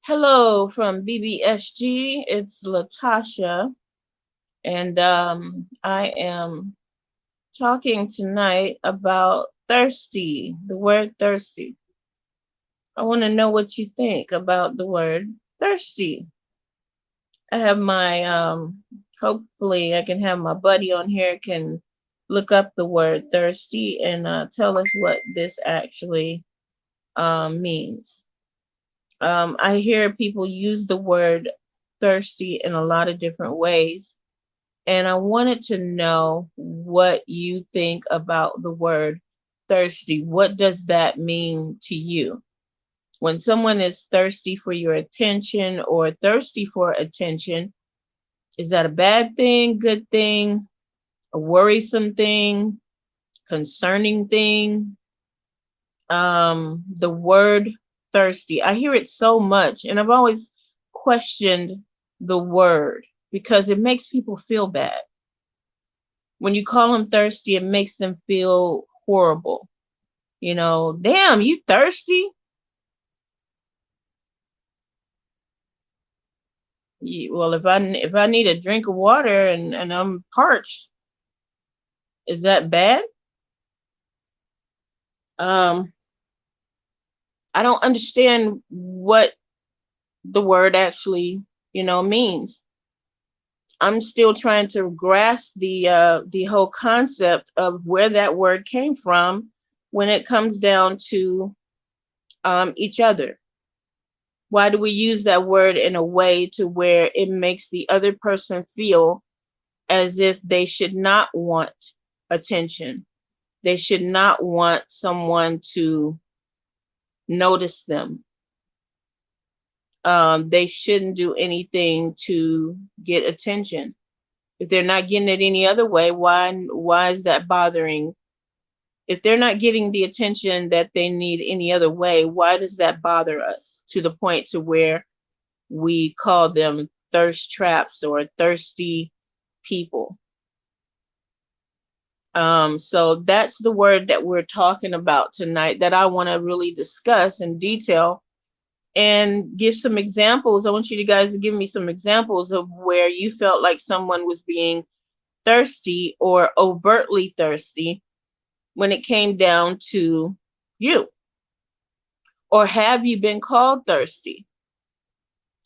Hello from BBSG. It's Latasha, and I am talking tonight about thirsty, the word thirsty. I want to know what you think about the word thirsty. I have my, hopefully, I can have my buddy on here can look up the word thirsty and tell us what this actually means. I hear people use the word thirsty in a lot of different ways. And I wanted to know what you think about the word thirsty. What does that mean to you? When someone is thirsty for your attention or thirsty for attention, is that a bad thing, good thing, a worrisome thing, concerning thing? The word thirsty. I hear it so much, and I've always questioned the word because it makes people feel bad. When you call them thirsty, it makes them feel horrible. You know, damn, you thirsty? Well, if I need a drink of water and I'm parched, is that bad? Um, I don't understand what the word actually, means. I'm still trying to grasp the whole concept of where that word came from when it comes down to each other. Why do we use that word in a way to where it makes the other person feel as if they should not want attention? They should not want someone to notice them. They shouldn't do anything to get attention. If they're not getting it any other way, why is that bothering? If they're not getting the attention that they need any other way, why does that bother us to the point to where we call them thirst traps or thirsty people? So that's the word that we're talking about tonight that I want to really discuss in detail and give some examples. I want you guys to give me some examples of where you felt like someone was being thirsty or overtly thirsty when it came down to you. Or have you been called thirsty?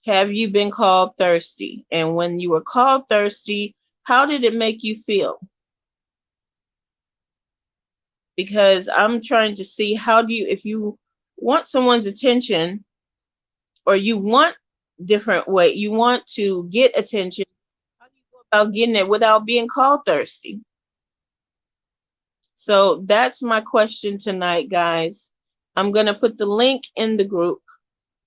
Have you been called thirsty? And when you were called thirsty, how did it make you feel? Because I'm trying to see if you want someone's attention or you want different way, you want to get attention, how do you go about getting it without being called thirsty? So that's my question tonight, guys. I'm going to put the link in the group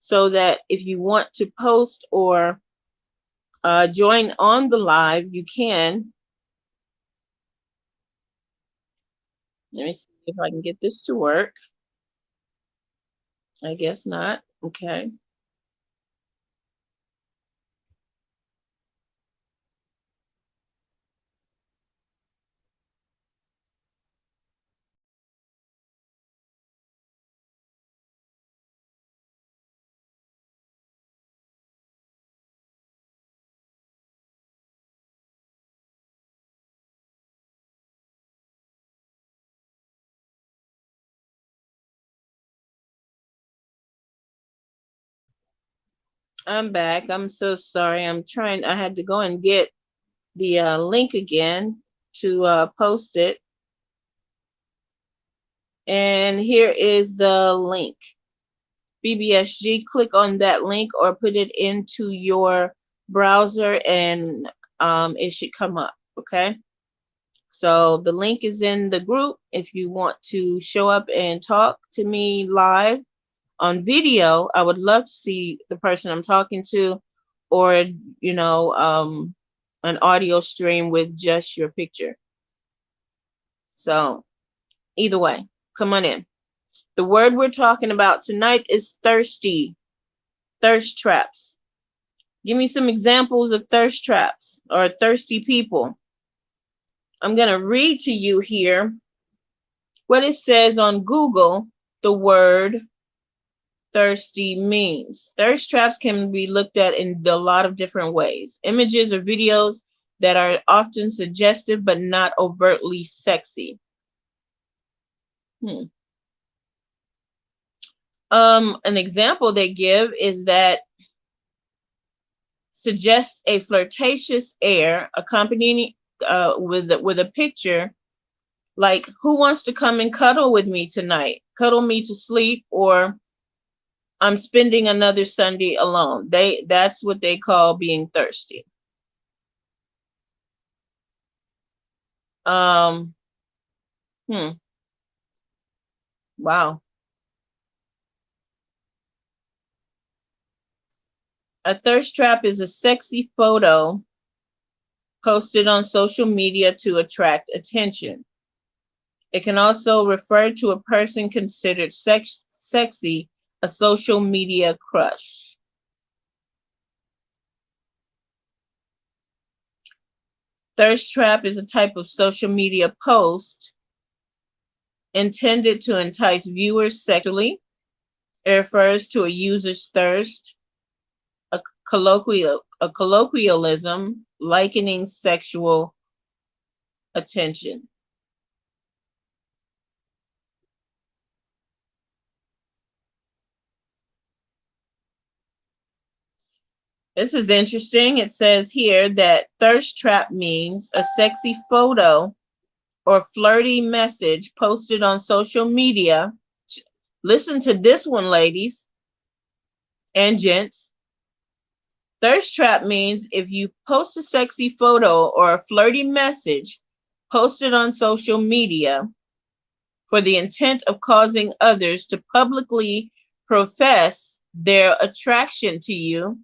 so that if you want to post or join on the live, you can. Let me see if I can get this to work. I guess not. Okay. I'm back. I'm so sorry. I had to go and get the link again to post it. And here is the link. BBSG, click on that link or put it into your browser and it should come up. Okay. So the link is in the group. If you want to show up and talk to me live on video, I would love to see the person I'm talking to, or, an audio stream with just your picture. So either way, come on in. The word we're talking about tonight is thirsty, thirst traps. Give me some examples of thirst traps or thirsty people. I'm going to read to you here what it says on Google, the word thirsty means. Thirst traps can be looked at in a lot of different ways. Images or videos that are often suggestive but not overtly sexy. An example they give is that suggests a flirtatious air accompanying with a picture like, who wants to come and cuddle with me tonight? Cuddle me to sleep, or I'm spending another Sunday alone. That's what they call being thirsty. Um, wow. A thirst trap is a sexy photo posted on social media to attract attention. It can also refer to a person considered sexy, a social media crush. Thirst trap is a type of social media post intended to entice viewers sexually. It refers to a user's thirst, a colloquialism likening sexual attention. This is interesting. It says here that thirst trap means a sexy photo or flirty message posted on social media. Listen to this one, ladies and gents. Thirst trap means if you post a sexy photo or a flirty message posted on social media for the intent of causing others to publicly profess their attraction to you,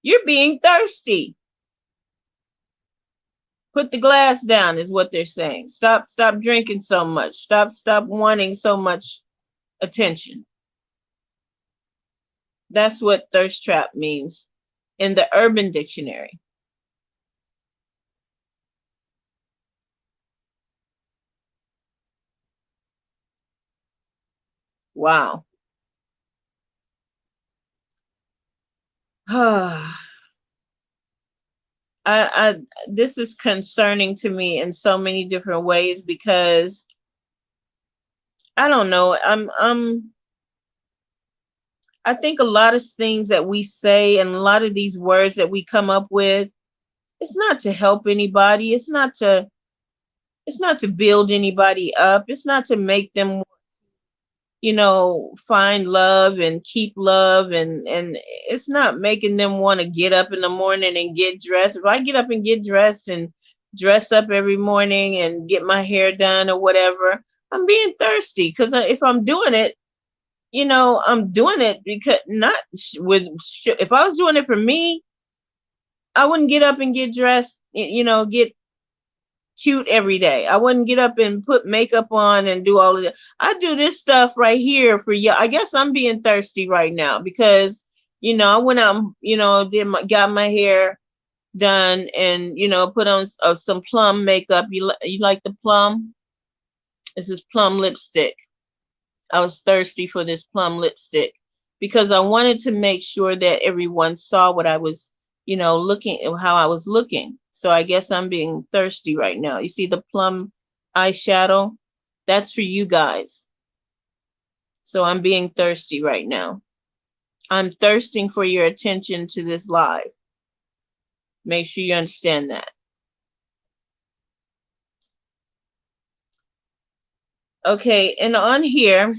you're being thirsty. Put the glass down is what they're saying. Stop drinking so much. Stop wanting so much attention. That's what thirst trap means in the Urban Dictionary. Wow. I this is concerning to me in so many different ways because I don't know. I think a lot of things that we say and a lot of these words that we come up with, it's not to help anybody. It's not to build anybody up. It's not to make them, find love and keep love, and it's not making them want to get up in the morning and get dressed. If I get up and get dressed and dress up every morning and get my hair done or whatever, I'm being thirsty because if I'm doing it, I'm doing it because not if I was doing it for me, I wouldn't get up and get dressed, get cute every day. I wouldn't get up and put makeup on and do all of that. I do this stuff right here for you. I guess I'm being thirsty right now because, I went out, got my hair done and, put on some plum makeup. You like the plum? This is plum lipstick. I was thirsty for this plum lipstick because I wanted to make sure that everyone saw what I was, looking, how I was looking. So I guess I'm being thirsty right now. You see the plum eyeshadow? That's for you guys. So I'm being thirsty right now. I'm thirsting for your attention to this live. Make sure you understand that. Okay, and on here,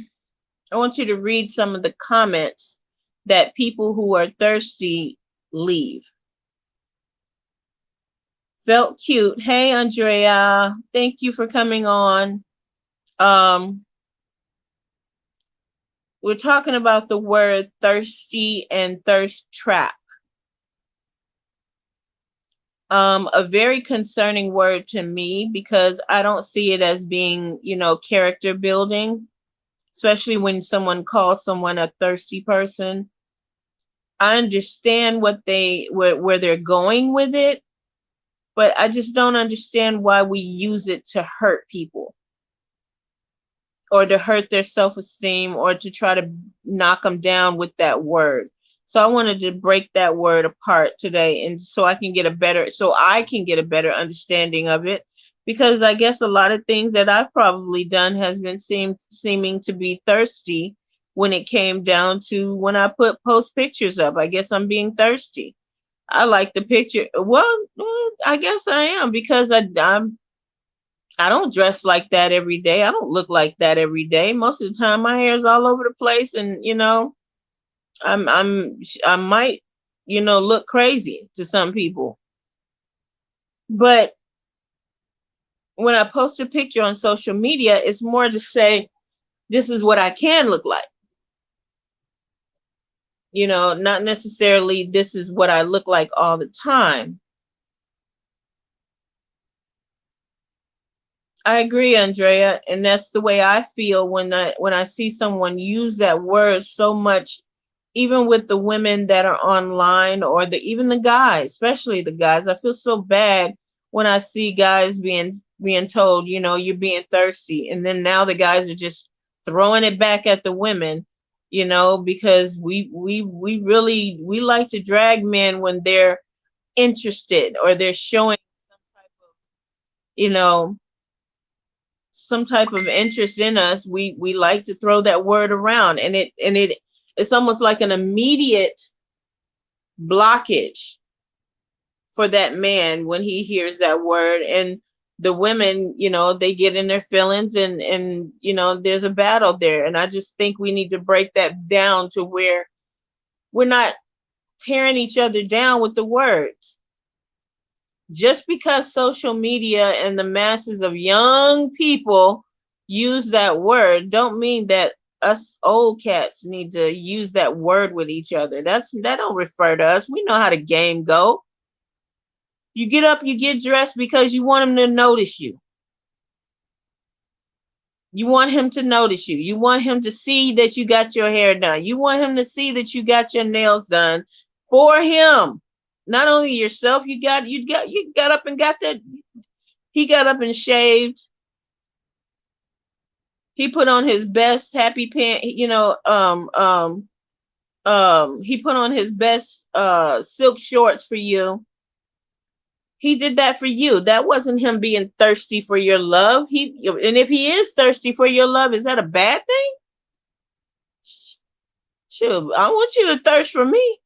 I want you to read some of the comments that people who are thirsty leave. Felt cute. Hey, Andrea, thank you for coming on. We're talking about the word thirsty and thirst trap. A very concerning word to me because I don't see it as being, character building, especially when someone calls someone a thirsty person. I understand where they're going with it, but I just don't understand why we use it to hurt people. or to hurt their self-esteem or to try to knock them down with that word. So I wanted to break that word apart today, and so I can get a better understanding of it, because I guess a lot of things that I've probably done has been seeming to be thirsty when it came down to when I post pictures up. I guess I'm being thirsty. I like the picture. Well, I guess I am, because I don't dress like that every day. I don't look like that every day. Most of the time my hair is all over the place, and I might, look crazy to some people. But when I post a picture on social media, it's more to say this is what I can look like. Not necessarily this is what I look like all the time. I agree, Andrea, and that's the way I feel when I see someone use that word so much, even with the women that are online, or even the guys, especially the guys. I feel so bad when I see guys being told, you're being thirsty, and then now the guys are just throwing it back at the women, because we like to drag men when they're interested, or they're showing you know some type of interest in us. We like to throw that word around, and it's almost like an immediate blockage for that man when he hears that word. And the women, they get in their feelings, and there's a battle there. And I just think we need to break that down to where we're not tearing each other down with the words. Just because social media and the masses of young people use that word, don't mean that us old cats need to use that word with each other. That don't refer to us. We know how the game go. You get up, you get dressed because you want him to notice you. You want him to notice you. You want him to see that you got your hair done. You want him to see that you got your nails done for him. Not only yourself, you got up and got that. He got up and shaved. He put on his best happy pant, he put on his best silk shorts for you. He did that for you. That wasn't him being thirsty for your love. And if he is thirsty for your love, is that a bad thing? Sure, I want you to thirst for me.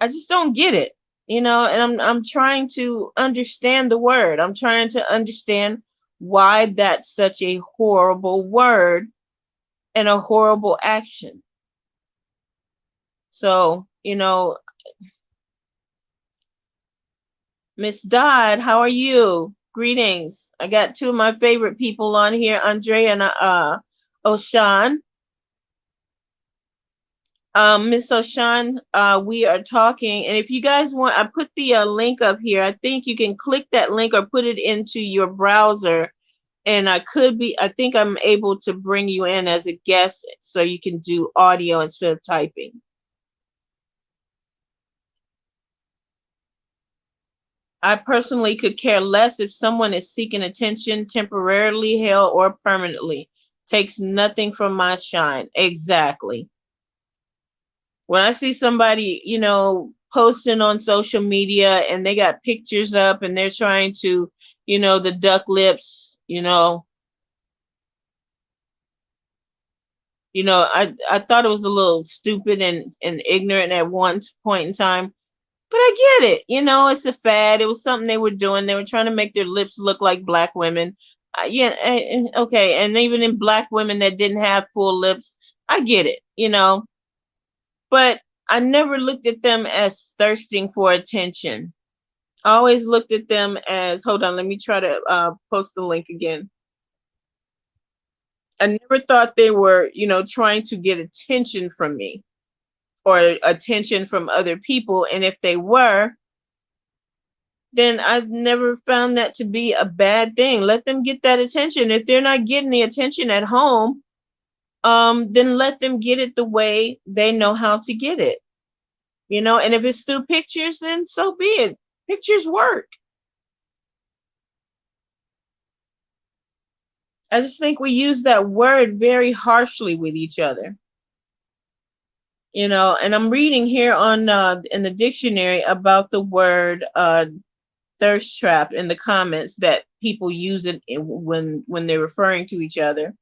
I just don't get it, and I'm trying to understand the word. I'm trying to understand why that's such a horrible word and a horrible action. So, Miss Dodd, how are you? Greetings. I got two of my favorite people on here, Andrea and Oshan. Miss Oshan, we are talking, and if you guys want, I put the link up here. I think you can click that link or put it into your browser, and I think I'm able to bring you in as a guest so you can do audio instead of typing. I personally could care less if someone is seeking attention temporarily, hell, or permanently. Takes nothing from my shine. Exactly. When I see somebody, posting on social media and they got pictures up and they're trying to, the duck lips, I thought it was a little stupid and ignorant at one point in time. But I get it. It's a fad. It was something they were doing. They were trying to make their lips look like black women. Yeah, okay. And even in black women that didn't have full lips, I get it, But I never looked at them as thirsting for attention. I always looked at them as, hold on, let me try to post the link again. I never thought they were, trying to get attention from me or attention from other people. And if they were, then I've never found that to be a bad thing. Let them get that attention. If they're not getting the attention at home, then let them get it the way they know how to get it. And if it's through pictures, then so be it. Pictures work. I just think we use that word very harshly with each other. And I'm reading here on in the dictionary about the word thirst trap in the comments that people use it when they're referring to each other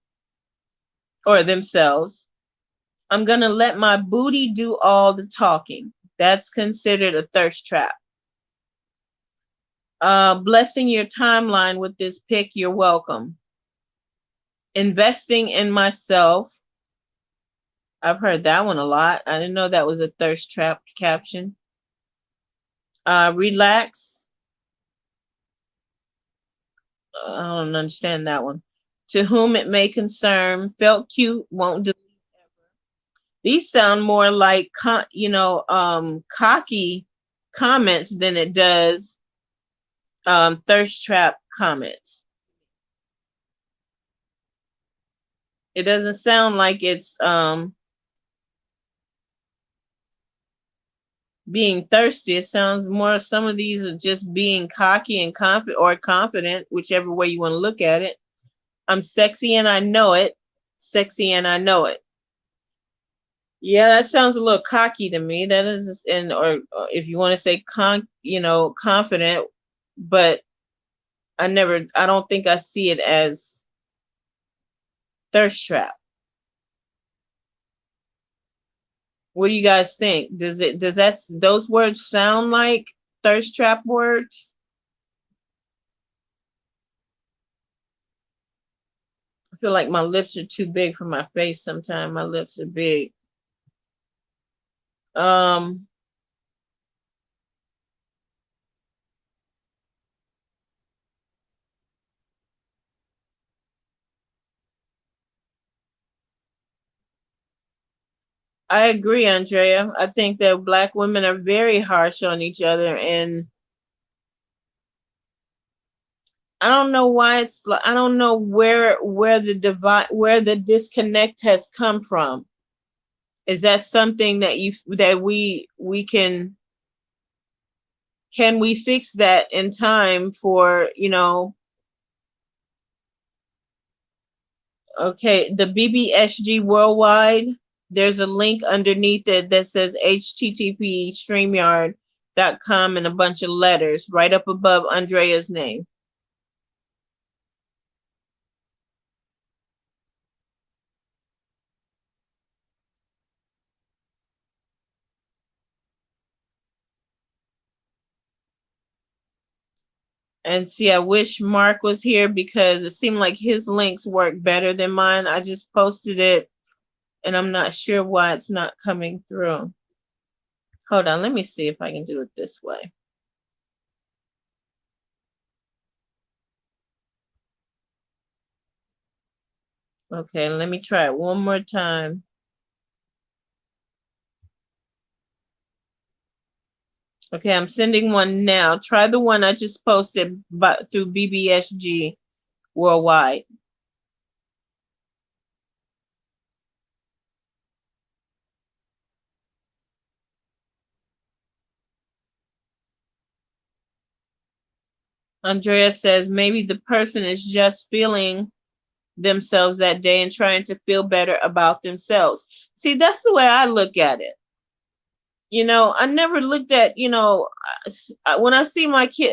or themselves. I'm gonna let my booty do all the talking. That's considered a thirst trap. Blessing your timeline with this pic, you're welcome. Investing in myself. I've heard that one a lot. I didn't know that was a thirst trap caption. Relax. I don't understand that one. To whom it may concern. Felt cute. Won't delete ever. These sound more like cocky comments than it does thirst trap comments. It doesn't sound like it's being thirsty. It sounds more, some of these are just being cocky and confident, whichever way you want to look at it. I'm sexy and I know it. Sexy and I know it. Yeah, that sounds a little cocky to me. That is, or if you want to say confident, but I don't think I see it as thirst trap. What do you guys think? Those words sound like thirst trap words? I feel like my lips are too big for my face sometimes. My lips are big. I agree, Andrea. I think that Black women are very harsh on each other, and I don't know why I don't know where the disconnect has come from. Is that something that we can we fix that in time for, okay, the BBSG Worldwide, there's a link underneath it that says http streamyard.com and a bunch of letters right up above Andrea's name. And see, I wish Mark was here because it seemed like his links work better than mine. I just posted it and I'm not sure why it's not coming through. Hold on, let me see if I can do it this way. Okay, let me try it one more time. Okay, I'm sending one now. Try the one I just posted through BBSG Worldwide. Andrea says maybe the person is just feeling themselves that day and trying to feel better about themselves. See, that's the way I look at it. I never looked at, when I see my kid,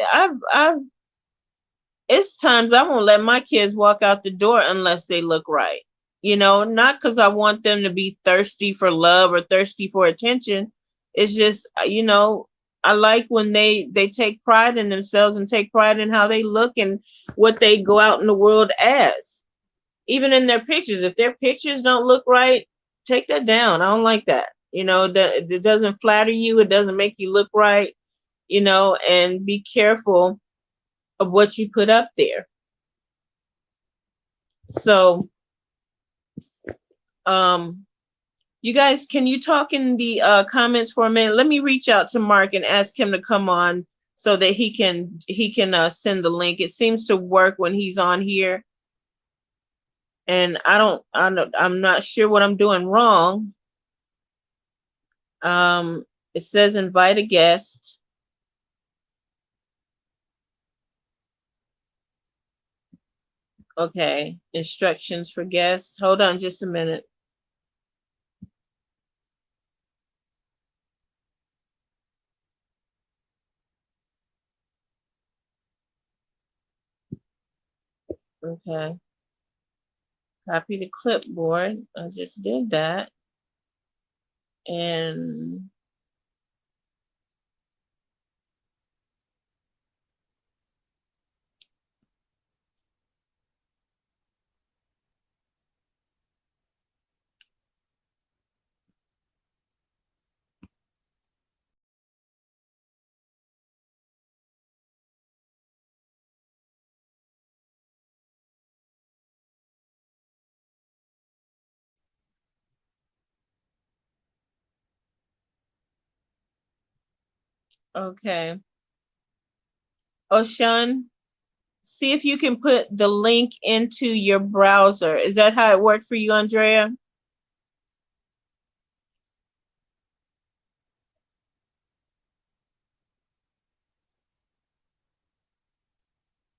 it's times I won't let my kids walk out the door unless they look right. Not because I want them to be thirsty for love or thirsty for attention. It's just, I like when they take pride in themselves and take pride in how they look and what they go out in the world as. Even in their pictures, if their pictures don't look right, take that down. I don't like that. It doesn't flatter you. It doesn't make you look right, and be careful of what you put up there. So, you guys, can you talk in the comments for a minute? Let me reach out to Mark and ask him to come on so that he can send the link. It seems to work when he's on here. And I'm not sure what I'm doing wrong. It says invite a guest. Okay, instructions for guests. Hold on just a minute. Okay, copy the clipboard. I just did that. And okay. Oh, Sean, see if you can put the link into your browser. Is that how it worked for you, Andrea?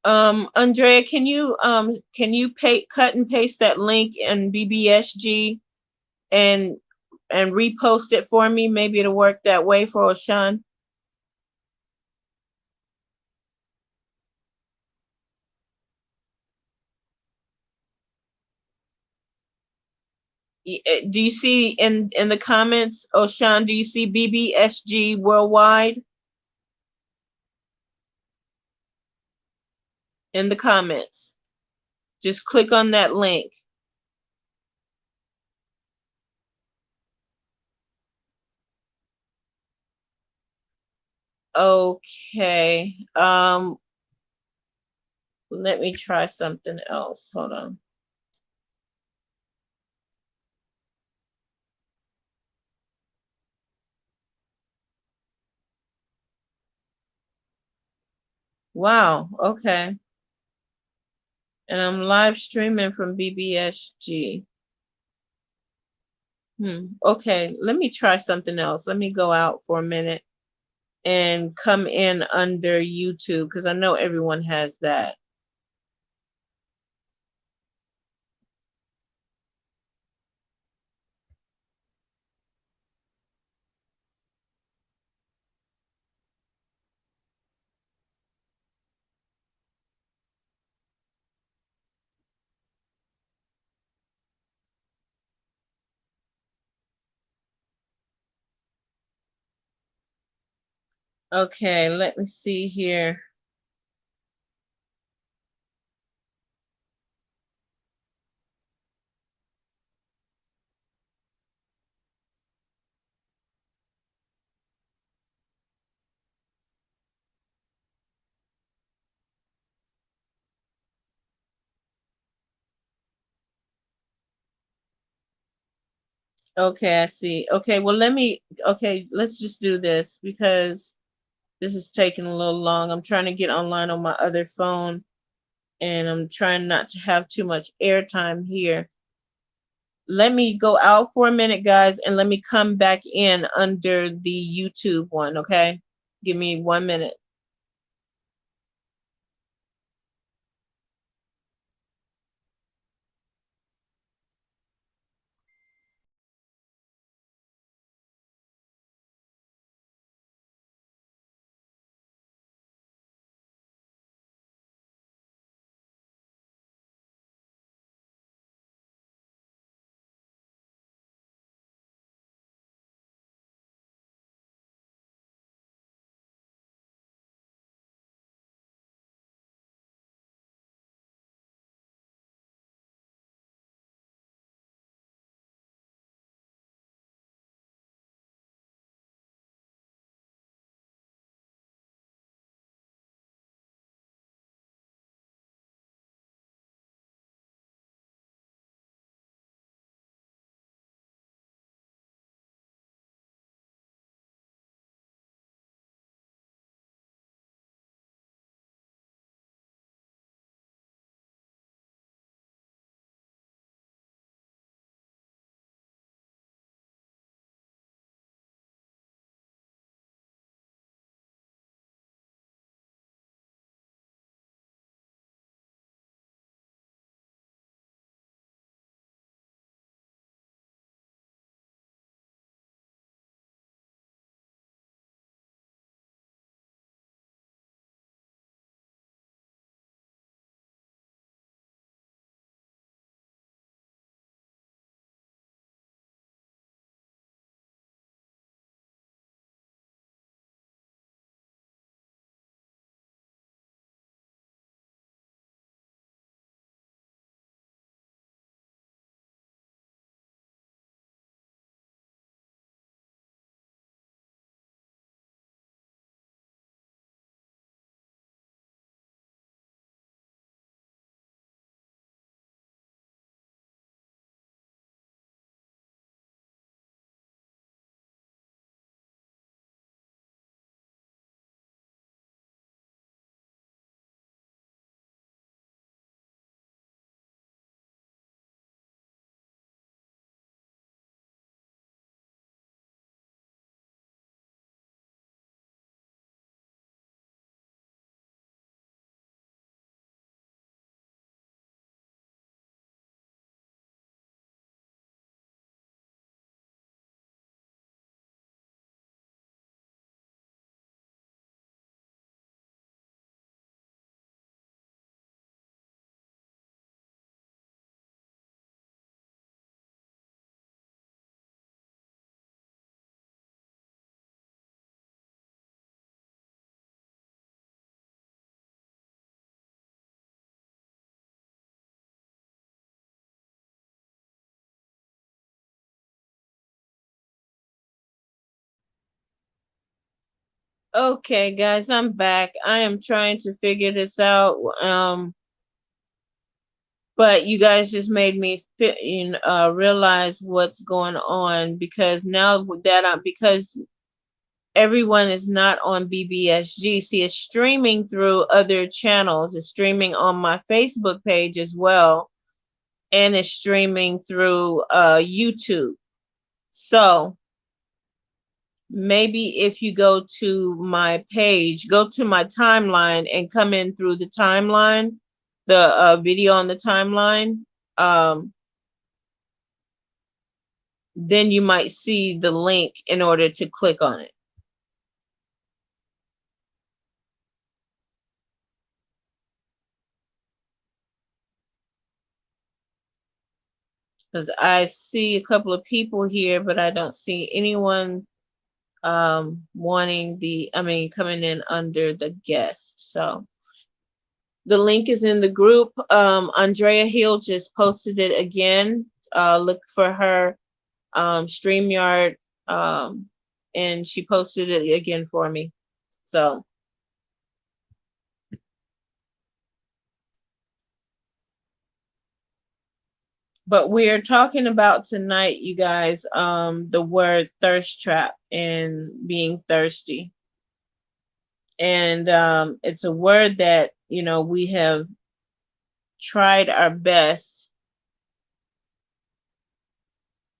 Andrea, can you cut and paste that link in BBSG and repost it for me? Maybe it'll work that way for Sean. Do you see in the comments, Oshan, do you see BBSG Worldwide in the comments? Just click on that link. Okay. Let me try something else. Hold on. Wow. Okay. And I'm live streaming from BBSG. Okay. Let me try something else. Let me go out for a minute and come in under YouTube because I know everyone has that. Okay, let me see here. Okay, I see. Okay, well, let's just do this because this is taking a little long. I'm trying to get online on my other phone and I'm trying not to have too much airtime here. Let me go out for a minute, guys, and let me come back in under the YouTube one, okay? Give me 1 minute. Okay, guys, I'm back. I am trying to figure this out. But you guys just made me realize what's going on, because now that because everyone is not on BBSG. See, it's streaming through other channels. It's streaming on my Facebook page as well, and it's streaming through YouTube. So maybe if you go to my page, go to my timeline and come in through the timeline, the video on the timeline, then you might see the link in order to click on it. Because I see a couple of people here, but I don't see anyone wanting coming in under the guest. So the link is in the group. Andrea Hill just posted it again. Look for her StreamYard, and she posted it again for me. So but we're talking about tonight, you guys, the word thirst trap and being thirsty. And it's a word that, we have tried our best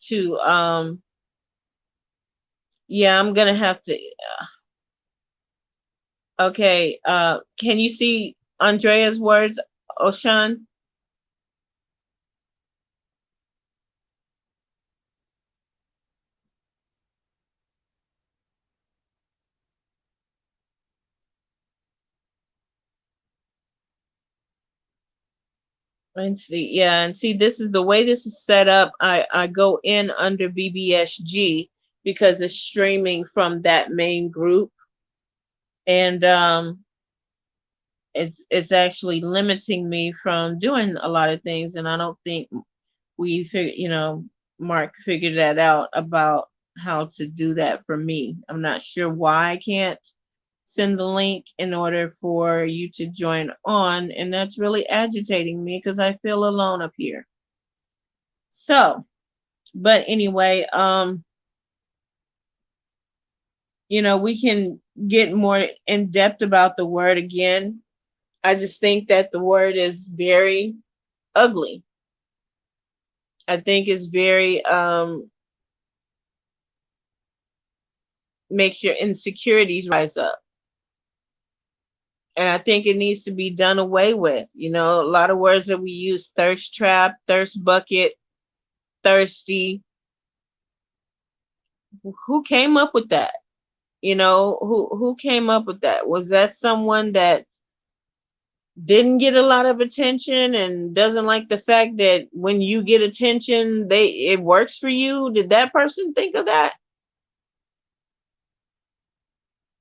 to, yeah, I'm going to have to, okay, can you see Andrea's words, Oshan? And see, yeah, and see, this is the way this is set up. I go in under BBSG because it's streaming from that main group, and it's actually limiting me from doing a lot of things, and I don't think Mark figured that out about how to do that for me. I'm not sure why I can't send the link in order for you to join on, and that's really agitating me because I feel alone up here. So, but anyway, we can get more in depth about the word again. I just think that the word is very ugly. I think it's very makes your insecurities rise up. And I think it needs to be done away with. A lot of words that we use: thirst trap, thirst bucket, thirsty. Who came up with that? Who came up with that? Was that someone that didn't get a lot of attention and doesn't like the fact that when you get attention, it works for you? Did that person think of that?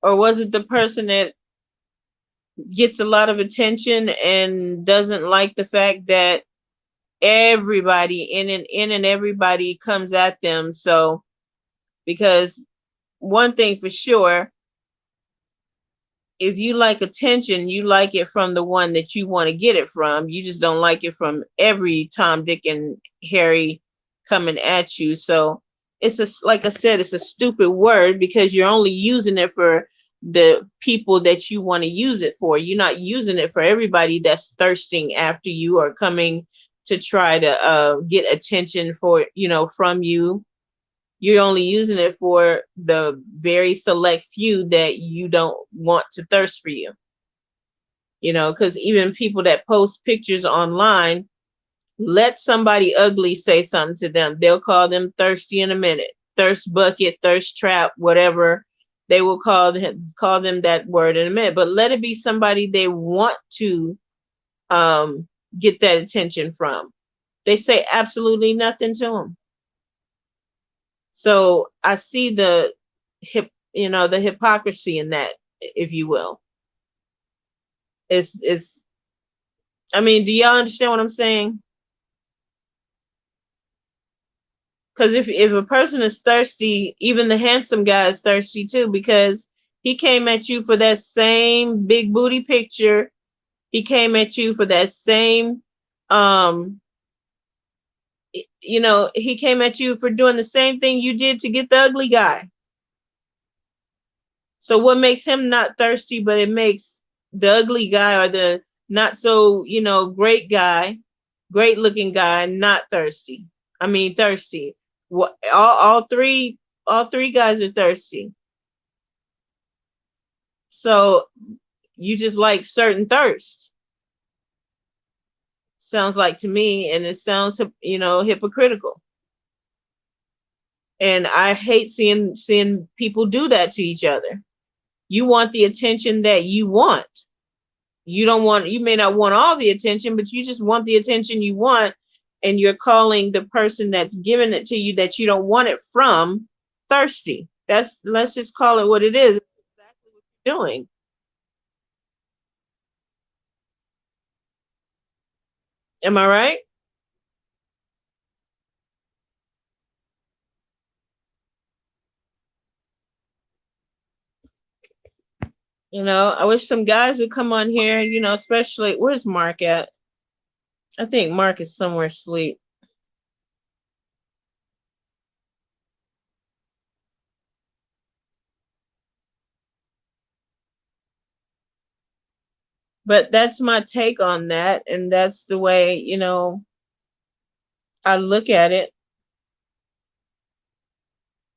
Or was it the person that gets a lot of attention and doesn't like the fact that everybody in and everybody comes at them? So, because one thing for sure, if you like attention, you like it from the one that you want to get it from. You just don't like it from every Tom, Dick, and Harry coming at you. So like I said, it's a stupid word because you're only using it for the people that you want to use it for. You're not using it for everybody that's thirsting after you or coming to try to get attention from you. You're only using it for the very select few that you don't want to thirst for you. Because even people that post pictures online, let somebody ugly say something to them, they'll call them thirsty in a minute. Thirst bucket, thirst trap, whatever. They will call them that word in a minute. But let it be somebody they want to get that attention from. They say absolutely nothing to them. So I see the hypocrisy in that, if you will. It's I mean, do y'all understand what I'm saying? Because if a person is thirsty, even the handsome guy is thirsty too, because He came at you for that same big booty picture. He came at you for that same, um, he came at you for doing the same thing you did to get the ugly guy. So what makes him not thirsty, but it makes the ugly guy or the not so, great guy, great looking guy, not thirsty. I mean, thirsty. What all three guys are thirsty. So you just like certain thirst. Sounds like to me, and it sounds, hypocritical. And I hate seeing people do that to each other. You want the attention that you want. You may not want all the attention, but you just want the attention you want, and you're calling the person that's giving it to you that you don't want it from thirsty. Let's just call it what it is. It's exactly what you're doing. Am I right? I wish some guys would come on here, especially, where's Mark at? I think Mark is somewhere asleep. But that's my take on that. And that's the way, I look at it.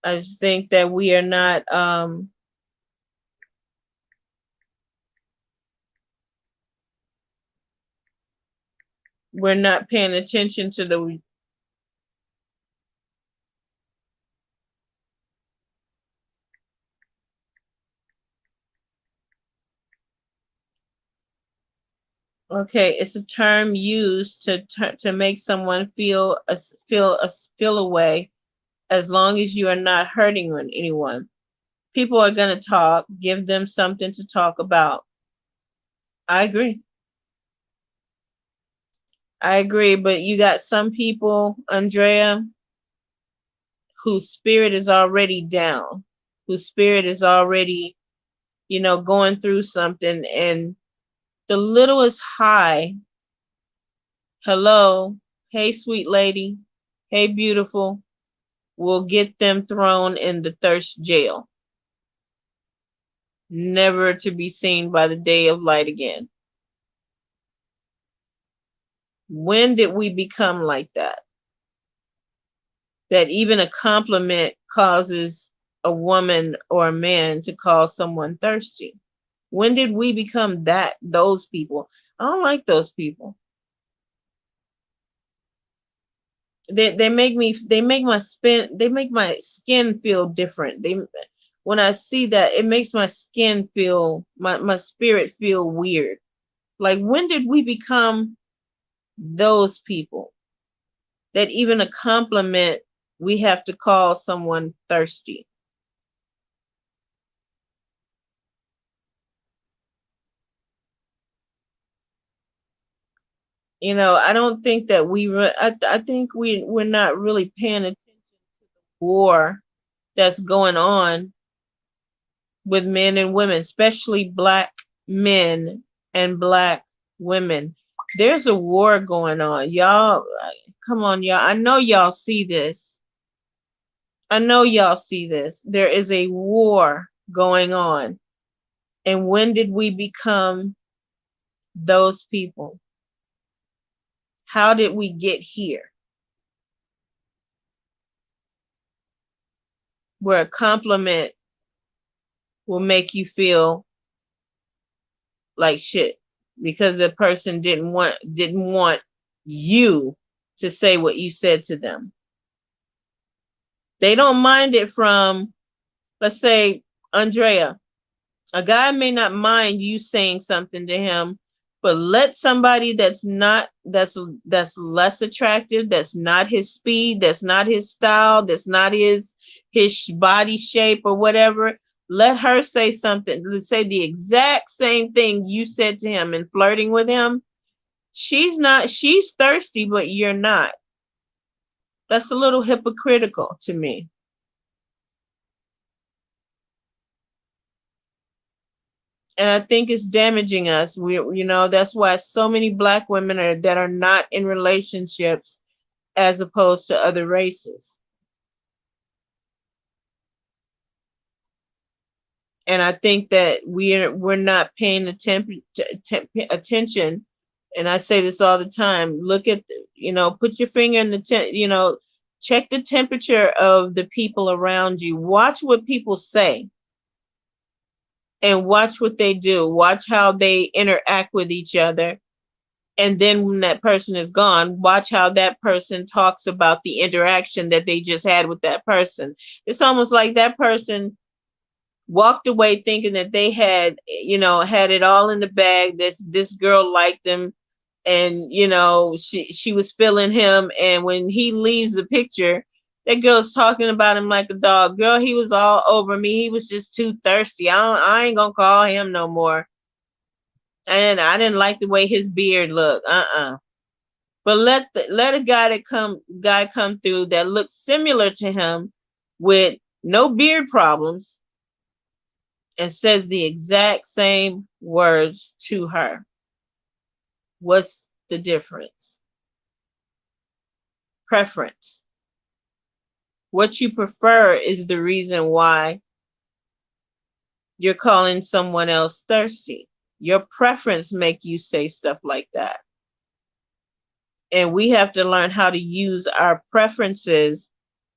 I just think that we are not, we're not paying attention to the, okay, it's a term used to make someone feel a way, as long as you are not hurting anyone. People are going to talk, give them something to talk about. I agree. I agree, but you got some people, Andrea, whose spirit is already down, whose spirit is already, going through something, and the littlest high, hello, hey, sweet lady, hey, beautiful, will get them thrown in the thirst jail, never to be seen by the day of light again. When did we become like that? That even a compliment causes a woman or a man to call someone thirsty? When did we become those people? I don't like those people. They make my skin feel different. When I see that, it makes my skin feel, my spirit feel weird. Like, when did we become those people that even a compliment we have to call someone thirsty? I don't think that I think we're not really paying attention to the war that's going on with men and women, especially black men and black women. There's a war going on. Y'all, come on, y'all. I know y'all see this. I know y'all see this. There is a war going on. And when did we become those people? How did we get here? Where a compliment will make you feel like shit because the person didn't want you to say what you said to them. They don't mind it from, let's say, Andrea. A guy may not mind you saying something to him, but let somebody that's less attractive, that's not his speed, that's not his style, that's not his body shape or whatever, let her say something, let's say the exact same thing you said to him and flirting with him. She's thirsty, but you're not. That's a little hypocritical to me. And I think it's damaging us. That's why so many black women that are not in relationships as opposed to other races. And I think that we're not paying attention. And I say this all the time. Look at, put your finger in check the temperature of the people around you. Watch what people say and watch what they do. Watch how they interact with each other. And then when that person is gone, watch how that person talks about the interaction that they just had with that person. It's almost like that person walked away thinking that they had it all in the bag, that this girl liked them, and she was feeling him, and when he leaves the picture, that girl's talking about him like a dog. Girl, he was all over me. He was just too thirsty. I ain't gonna call him no more. And I didn't like the way his beard looked. But let a guy come through that looks similar to him with no beard problems and says the exact same words to her. What's the difference? Preference. What you prefer is the reason why you're calling someone else thirsty. Your preference make you say stuff like that. And we have to learn how to use our preferences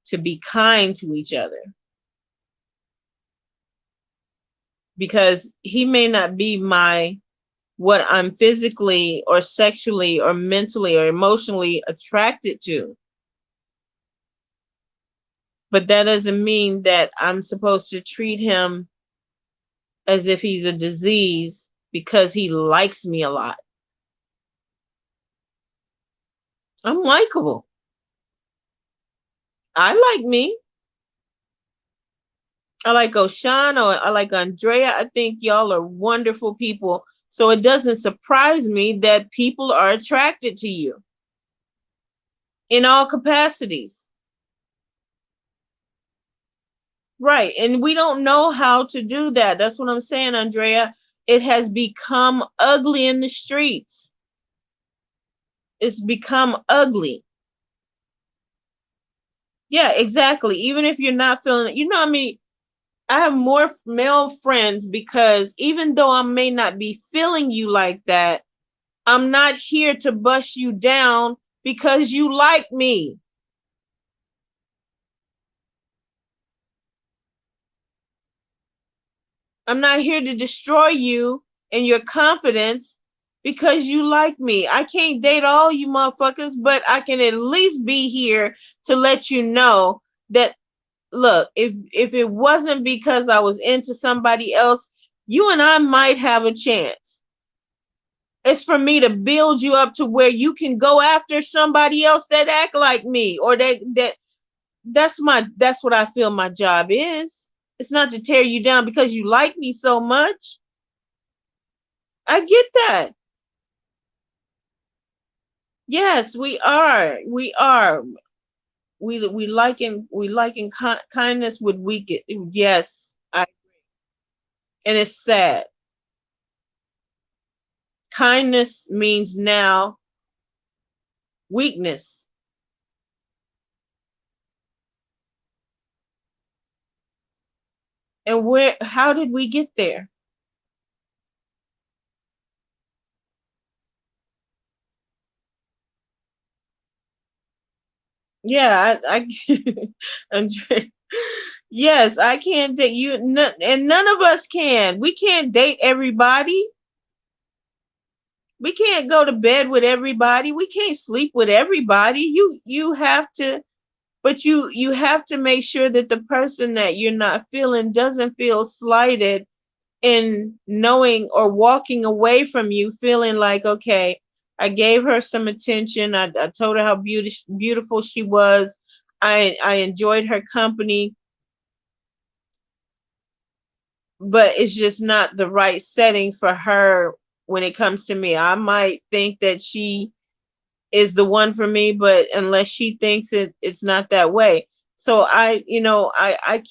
to be kind to each other. Because he may not be what I'm physically or sexually or mentally or emotionally attracted to. But that doesn't mean that I'm supposed to treat him as if he's a disease because he likes me a lot. I'm likable. I like me. I like Oshan, or I like Andrea. I think y'all are wonderful people. So it doesn't surprise me that people are attracted to you in all capacities. Right. And we don't know how to do that. That's what I'm saying, Andrea. It has become ugly in the streets. It's become ugly. Yeah, exactly. Even if you're not feeling it, I mean, I have more male friends because even though I may not be feeling you like that, I'm not here to bust you down because you like me. I'm not here to destroy you and your confidence because you like me. I can't date all you motherfuckers, but I can at least be here to let you know that, look, if it wasn't because I was into somebody else, you and I might have a chance. It's for me to build you up to where you can go after somebody else that act like me, or that's what I feel my job is. It's not to tear you down because you like me so much. I get that. Yes, we are. We are. We liken kindness with weak. Yes, and it's sad. Kindness means now weakness. And how did we get there? Yeah, Andre, yes, I can't date you, and none of us can. We can't date everybody. We can't go to bed with everybody. We can't sleep with everybody. You have to, but you have to make sure that the person that you're not feeling doesn't feel slighted in knowing or walking away from you feeling like, okay, I gave her some attention. I told her how beautiful she was. I enjoyed her company, but it's just not the right setting for her when it comes to me. I might think that she is the one for me, but unless she thinks it's not that way. So I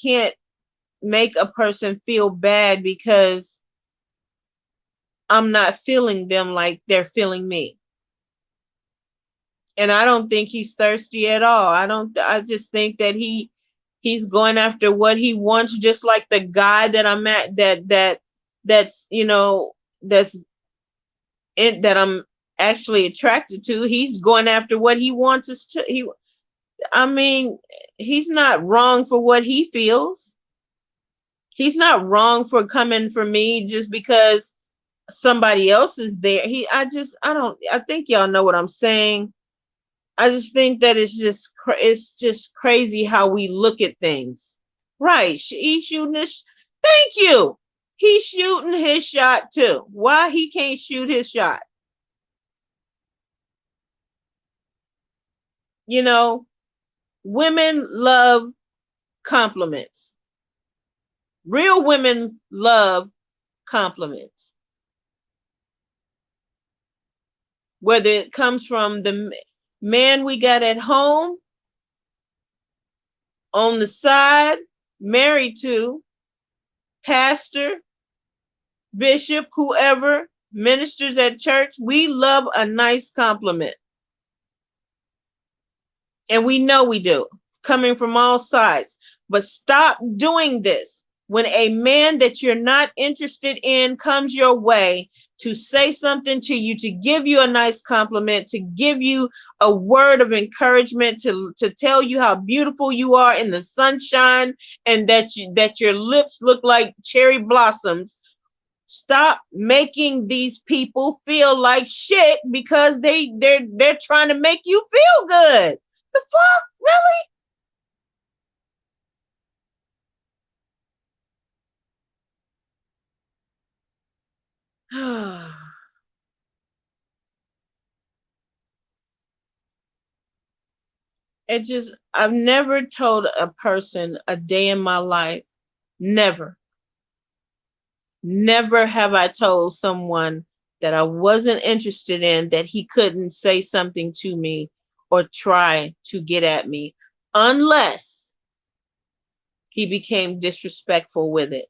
can't make a person feel bad because I'm not feeling them like they're feeling me. And I don't think he's thirsty at all. I just think that he's going after what he wants, just like the guy that I'm at that's that's that I'm actually attracted to. He's going after what he wants us to I mean, he's not wrong for what he feels. He's not wrong for coming for me just because somebody else is there. I think y'all know what I'm saying. I just think that it's just crazy how we look at things. Right. He's shooting this. Thank you. He's shooting his shot too. Why he can't shoot his shot? You know, women love compliments. Real women love compliments. Whether it comes from the man we got at home, on the side, married to, pastor, bishop, whoever, ministers at church, we love a nice compliment. And we know we do, coming from all sides. But stop doing this. When a man that you're not interested in comes your way to say something to you, to give you a nice compliment, to give you a word of encouragement, to tell you how beautiful you are in the sunshine, and that your lips look like cherry blossoms. Stop making these people feel like shit because they're trying to make you feel good. The fuck? Really? I've never told a person a day in my life, never, never have I told someone that I wasn't interested in that he couldn't say something to me or try to get at me unless he became disrespectful with it.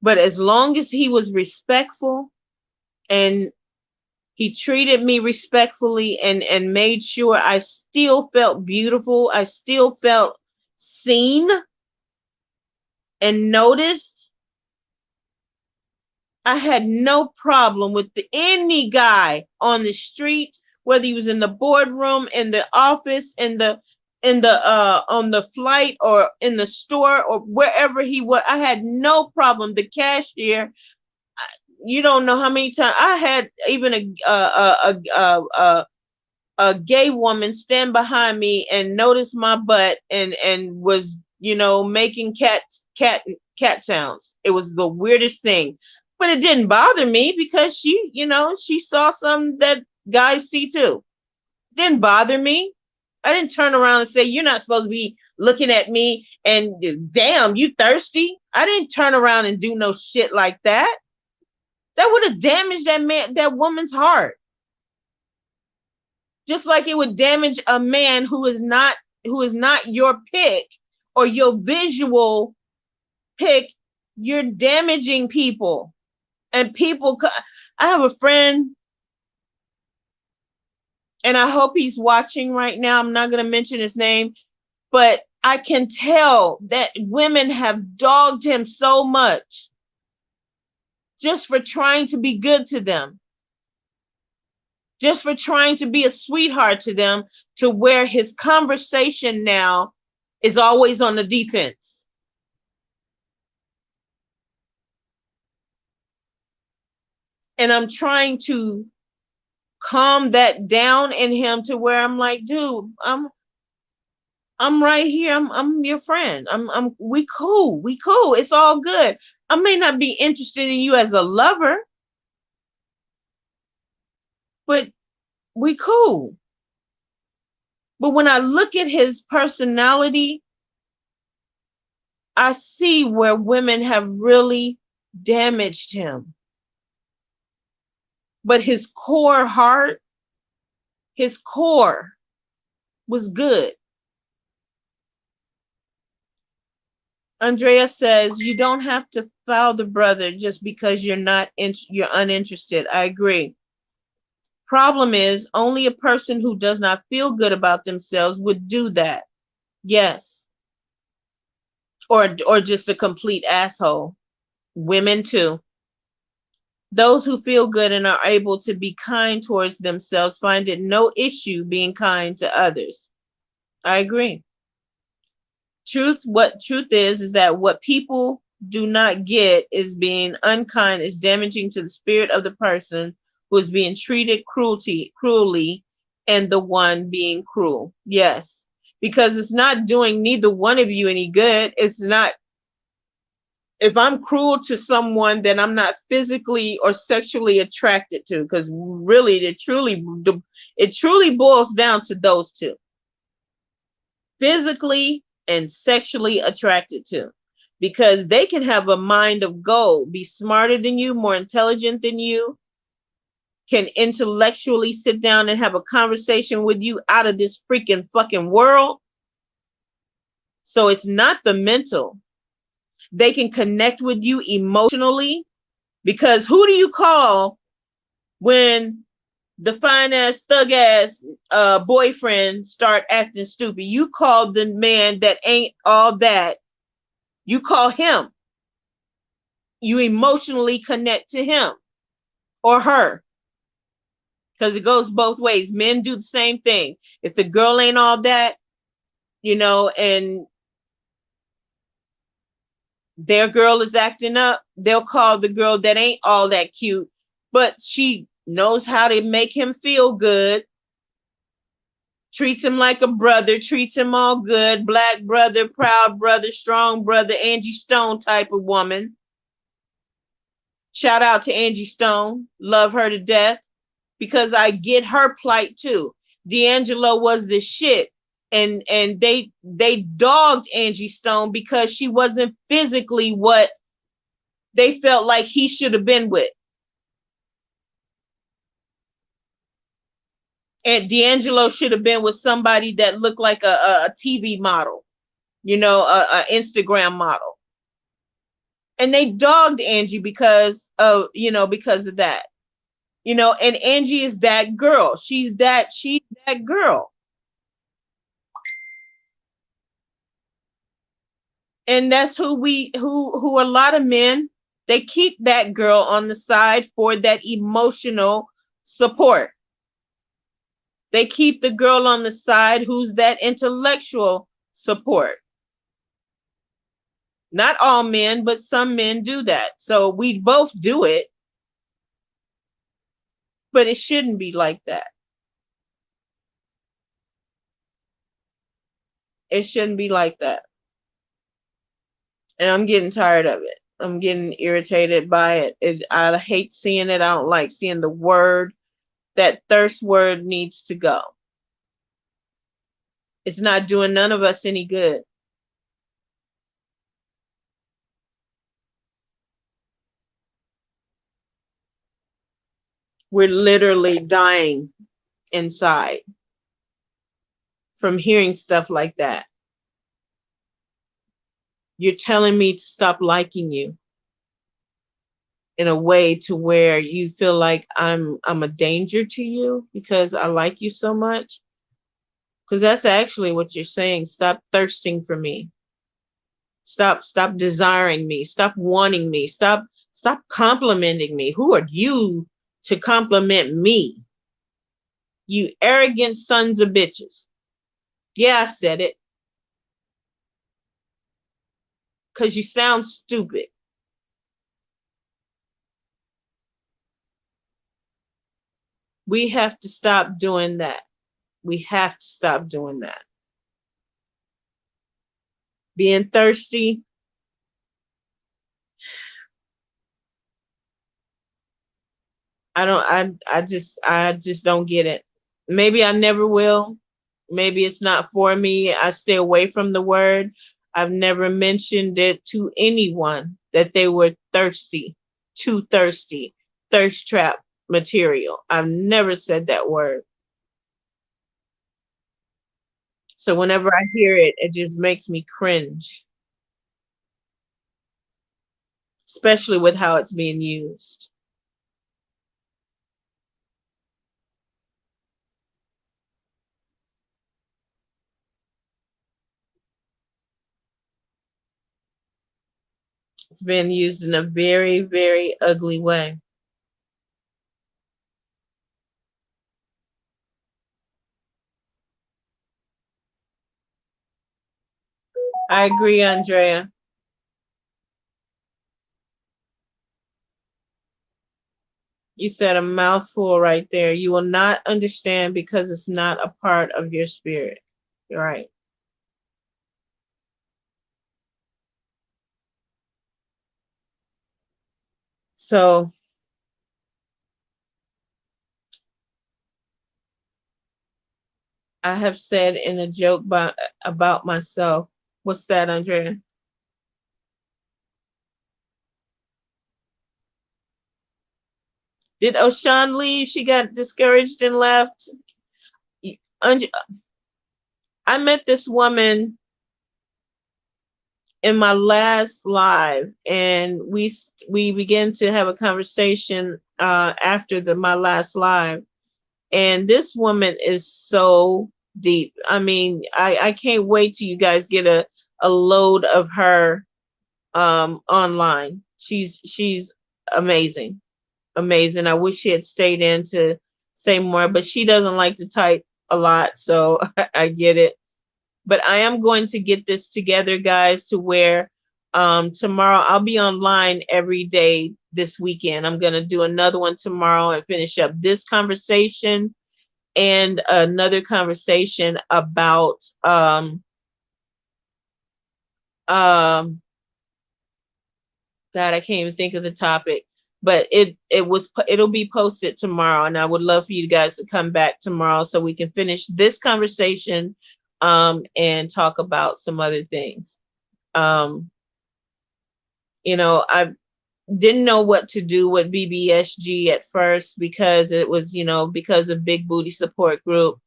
But as long as he was respectful and he treated me respectfully and made sure I still felt beautiful, I still felt seen and noticed, I had no problem with any guy on the street, whether he was in the boardroom, in the office, in the on the flight, or in the store, or wherever he was. I had no problem. The cashier, you don't know how many times I had even a gay woman stand behind me and notice my butt and was making cat sounds. It was the weirdest thing, but it didn't bother me because she saw something that guys see too. It didn't bother me. I didn't turn around and say, you're not supposed to be looking at me and damn, you thirsty. I didn't turn around and do no shit like that. That would have damaged that woman's heart, just like it would damage a man who is not your pick or your visual pick. You're damaging people. And I have a friend, and I hope he's watching right now. I'm not going to mention his name, but I can tell that women have dogged him so much just for trying to be good to them, just for trying to be a sweetheart to them, to where his conversation now is always on the defense. And I'm trying to calm that down in him to where I'm like, dude, I'm right here. I'm your friend. We cool. We cool. It's all good. I may not be interested in you as a lover, but we cool. But when I look at his personality, I see where women have really damaged him. But his core heart, his core was good. Andrea says, you don't have to foul the brother just because you're uninterested. I agree. Problem is, only a person who does not feel good about themselves would do that. Yes. Or just a complete asshole. Women too. Those who feel good and are able to be kind towards themselves find it no issue being kind to others. I agree. Truth is that what people do not get is being unkind is damaging to the spirit of the person who is being treated cruelly and the one being cruel. Yes. Because it's not doing neither one of you any good. It's not, if I'm cruel to someone that I'm not physically or sexually attracted to, because really it truly boils down to those two. Physically and sexually attracted to, because they can have a mind of gold, be smarter than you, more intelligent than you, can intellectually sit down and have a conversation with you out of this freaking fucking world. So it's not the mental. They can connect with you emotionally, because who do you call when the fine ass thug ass boyfriend start acting stupid? You call the man that ain't all that. You call him. You emotionally connect to him or her, because it goes both ways. Men do the same thing. If the girl ain't all that, and their girl is acting up, they'll call the girl that ain't all that cute, but she knows how to make him feel good, treats him like a brother, treats him all good, black brother, proud brother, strong brother, Angie Stone type of woman. Shout out to Angie Stone. Love her to death, because I get her plight too. D'Angelo was the shit. And they dogged Angie Stone because she wasn't physically what they felt like he should have been with. And D'Angelo should have been with somebody that looked like a TV model, a Instagram model. And they dogged Angie because of that. And Angie is that girl. She's that girl. And that's who a lot of men, they keep that girl on the side for that emotional support. They keep the girl on the side who's that intellectual support. Not all men, but some men do that. So we both do it, but it shouldn't be like that. It shouldn't be like that. And I'm getting tired of it. I'm getting irritated by it. I hate seeing it. I don't like seeing the word. That thirst word needs to go. It's not doing none of us any good. We're literally dying inside from hearing stuff like that. You're telling me to stop liking you in a way to where you feel like I'm a danger to you because I like you so much. Because that's actually what you're saying. Stop thirsting for me. Stop desiring me. Stop wanting me. Stop complimenting me. Who are you to compliment me? You arrogant sons of bitches. Yeah, I said it. Because you sound stupid. We have to stop doing that. We have to stop doing that. Being thirsty. I just don't get it. Maybe I never will. Maybe it's not for me. I stay away from the word. I've never mentioned it to anyone that they were thirsty, too thirsty, thirst trap material. I've never said that word. So whenever I hear it, it just makes me cringe. especially with how it's being used. It's being used in a very, very ugly way. I agree, Andrea. You said a mouthful right there. You will not understand because it's not a part of your spirit. You're right. So I have said in a joke about myself. What's that, Andrea? Did Oshan leave? She got discouraged and left. I met this woman in my last live, and we began to have a conversation after my last live. And this woman is so deep. I mean, I can't wait till you guys get a load of her online. She's amazing, amazing. I wish she had stayed in to say more, but she doesn't like to type a lot, so I get it. But I am going to get this together, guys, to where tomorrow I'll be online every day this weekend. I'm going to do another one tomorrow and finish up this conversation and another conversation about um God, I can't even think of the topic, but it'll be posted tomorrow, and I would love for you guys to come back tomorrow so we can finish this conversation and talk about some other things. Um, I didn't know what to do with BBSG at first because it was, because of Big Booty Support Group.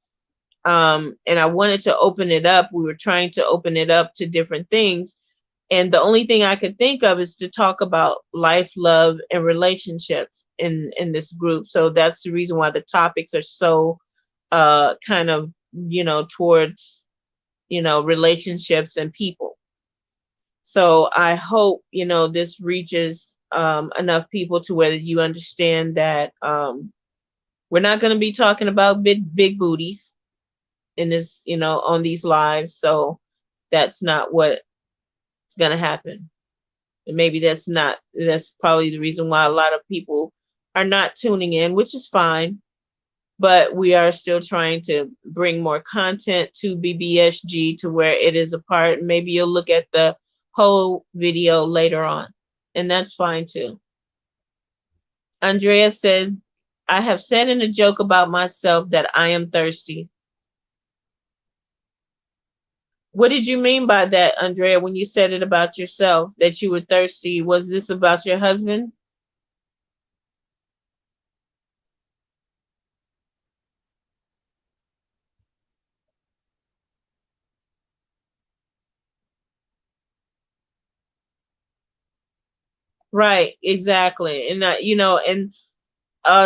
And I wanted to open it up. We were trying to open it up to different things. And the only thing I could think of is to talk about life, love, and relationships in this group. So that's the reason why the topics are so kind of, towards, relationships and people. So I hope, this reaches enough people to whether you understand that we're not going to be talking about big booties in this, on these lives. So that's not what's going to happen. And maybe that's probably the reason why a lot of people are not tuning in, which is fine. But we are still trying to bring more content to BBSG to where it is a part. Maybe you'll look at the whole video later on, and that's fine too. Andrea says, I have said in a joke about myself that I am thirsty. What did you mean by that, Andrea, when you said it about yourself, that you were thirsty? Was this about your husband? Right, exactly. And and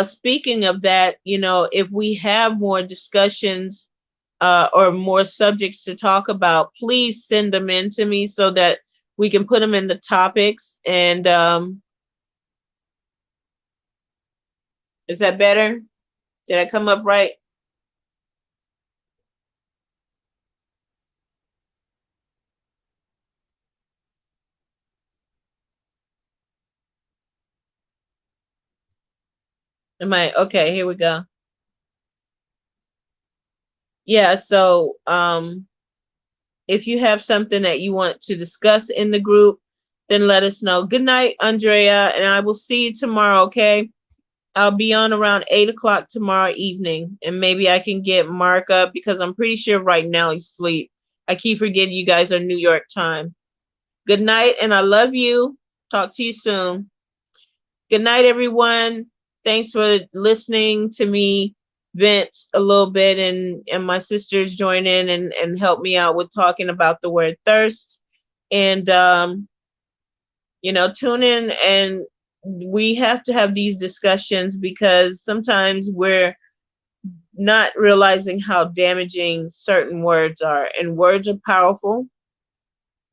speaking of that, if we have more discussions or more subjects to talk about, please send them in to me so that we can put them in the topics. And is that better? Did I come up right? Am I okay? Here we go. Yeah, so if you have something that you want to discuss in the group, then let us know. Good night, Andrea, and I will see you tomorrow, okay? I'll be on around 8 o'clock tomorrow evening, and maybe I can get Mark up because I'm pretty sure right now he's asleep. I keep forgetting you guys are New York time. Good night, and I love you. Talk to you soon. Good night, everyone. Thanks for listening to me vent a little bit, and my sisters join in and help me out with talking about the word thirst. And Tune in, and we have to have these discussions because sometimes we're not realizing how damaging certain words are. And words are powerful,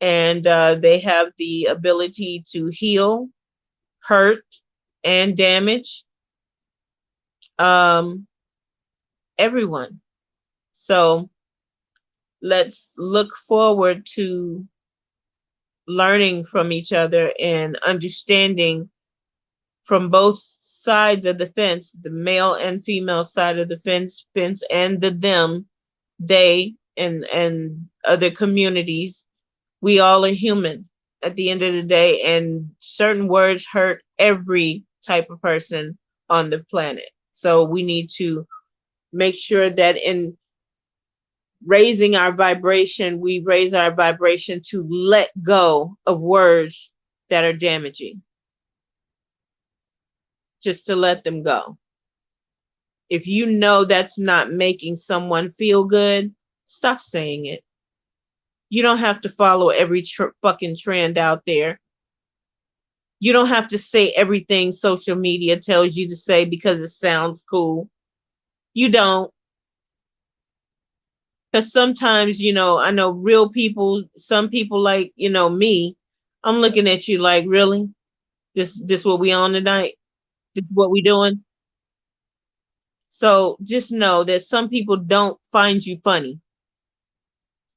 and they have the ability to heal, hurt, and damage um, everyone. So let's look forward to learning from each other and understanding from both sides of the fence, the male and female side of the fence, and the them, they, and other communities. We all are human at the end of the day, and certain words hurt every type of person on the planet. So we need to make sure that in raising our vibration, we raise our vibration to let go of words that are damaging, just to let them go. If you know that's not making someone feel good, stop saying it. You don't have to follow every fucking trend out there. You don't have to say everything social media tells you to say because it sounds cool. You don't. Because sometimes, I know real people, some people like, me, I'm looking at you like, really? This what we on tonight? This is what we doing? So just know that some people don't find you funny.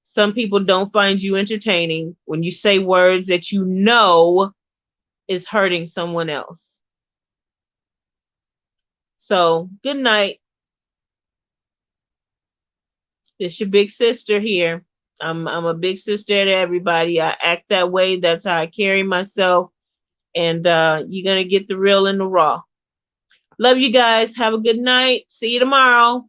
Some people don't find you entertaining when you say words that you know is hurting someone else. So good night. It's your big sister here. I'm a big sister to everybody. I act that way. That's how I carry myself. And you're gonna get the real and the raw. Love you guys. Have a good night. See you tomorrow.